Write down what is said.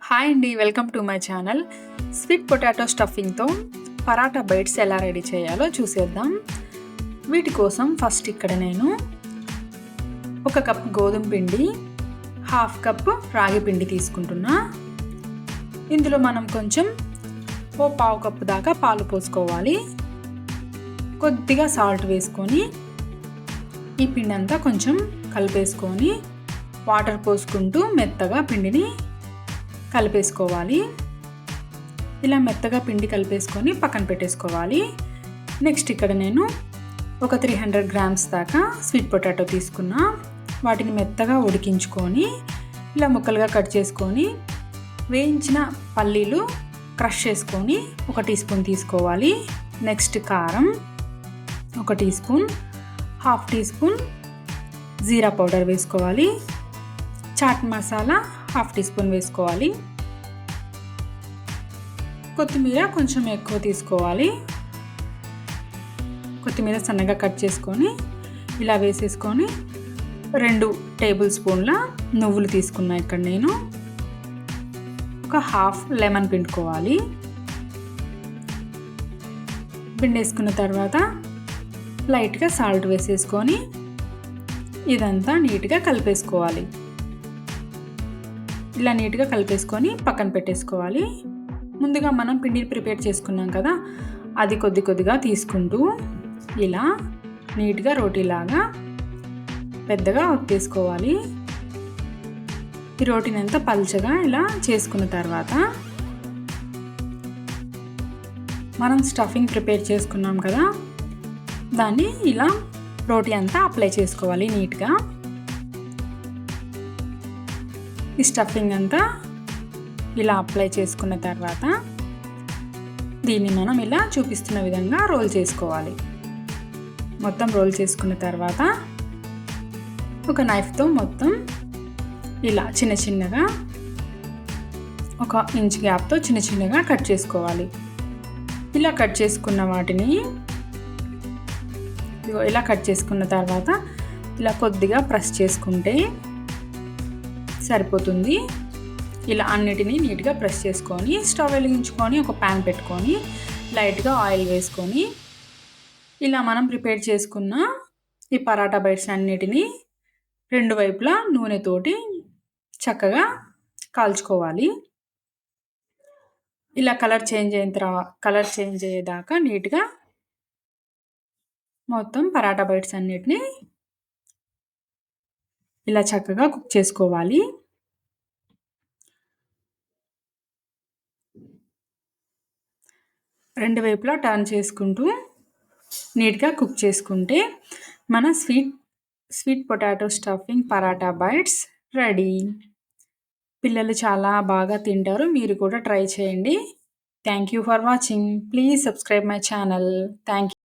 Hi అండి, welcome to my channel. Sweet potato స్టఫింగ్తో paratha bites ఎలా రెడీ చేయాలో చూసేద్దాం. వీటి కోసం ఫస్ట్ ఇక్కడ నేను 1 కప్ గోధుమ పిండి, 1/2 కప్ రాగి పిండి తీసుకుంటున్నా. ఇందులో మనం కొంచెం 1/4 కప్పు దాకా పాలు పోసుకోవాలి. కొద్దిగా సాల్ట్ వేసుకొని ఈ పిండి అంతా కొంచెం కలిపేసుకొని వాటర్ పోసుకుంటూ మెత్తగా పిండిని కలిపేసుకోవాలి. ఇలా మెత్తగా పిండి కలిపేసుకొని పక్కన పెట్టేసుకోవాలి. నెక్స్ట్ ఇక్కడ నేను ఒక 300 గ్రామ్స్ దాకా స్వీట్ పొటాటో తీసుకున్నా. వాటిని మెత్తగా ఉడికించుకొని ఇలా ముక్కలుగా కట్ చేసుకొని వేయించిన పల్లీలు క్రష్ చేసుకొని 1 టీ స్పూన్ తీసుకోవాలి. నెక్స్ట్ కారం 1 టీ స్పూన్, 1/2 టీ స్పూన్ జీరా పౌడర్ వేసుకోవాలి. చాట్ మసాలా 1/2 టీ స్పూన్ వేసుకోవాలి. కొత్తిమీర కొంచెం ఎక్కువ తీసుకోవాలి. కొత్తిమీర సన్నగా కట్ చేసుకొని ఇలా వేసేసుకొని 2 టేబుల్ స్పూన్ల నువ్వులు తీసుకున్నా. ఇక్కడ నేను ఒక 1/2 లెమన్ పిండుకోవాలి. పిండేసుకున్న తర్వాత లైట్గా సాల్ట్ వేసేసుకొని ఇదంతా నీట్గా కలిపేసుకోవాలి. ఇలా నీట్గా కలిపేసుకొని పక్కన పెట్టేసుకోవాలి. ముందుగా మనం పిండిని ప్రిపేర్ చేసుకున్నాం కదా, అది కొద్దిగా తీసుకుంటూ ఇలా నీట్గా రోటీలాగా పెద్దగా ఒత్తేసుకోవాలి. ఈ రోటీని అంతా పల్చగా ఇలా చేసుకున్న తర్వాత మనం స్టఫింగ్ ప్రిపేర్ చేసుకున్నాం కదా, దాన్ని ఇలా రోటీ అంతా అప్లై చేసుకోవాలి నీట్గా. ఈ స్టఫింగ్ అంతా ఇలా అప్లై చేసుకున్న తర్వాత దీన్ని మనం ఇలా చూపిస్తున్న విధంగా రోల్ చేసుకోవాలి. మొత్తం రోల్ చేసుకున్న తర్వాత ఒక నైఫ్తో మొత్తం ఇలా చిన్నగా 1 ఇంచ్ గ్యాప్తో చిన్నగా కట్ చేసుకోవాలి. ఇలా కట్ చేసుకున్న వాటిని ఇలా కట్ చేసుకున్న తర్వాత ఇలా కొద్దిగా ప్రెస్ చేసుకుంటే సరిపోతుంది. ఇలా అన్నిటినీ నీట్గా ప్రెస్ చేసుకొని స్టవ్ వెలిగించుకొని ఒక ప్యాన్ పెట్టుకొని లైట్గా ఆయిల్ వేసుకొని ఇలా మనం ప్రిపేర్ చేసుకున్న ఈ పరాటా బైట్స్ అన్నిటినీ 2 వైపులా నూనెతోటి చక్కగా కాల్చుకోవాలి. ఇలా కలర్ చేంజ్ అయ్యేదాకా నీట్గా మొత్తం పరాటా బైట్స్ అన్నిటినీ ఇలా చక్కగా కుక్ చేసుకోవాలి. రెండు వైపులా టర్న్ చేసుకుంటూ నీట్గా కుక్ చేసుకుంటే మన sweet potato stuffing paratha bites ready. పిల్లలు చాలా బాగా తింటారు. మీరు కూడా ట్రై చేయండి. Thank you for watching. Please subscribe my channel. Thank you.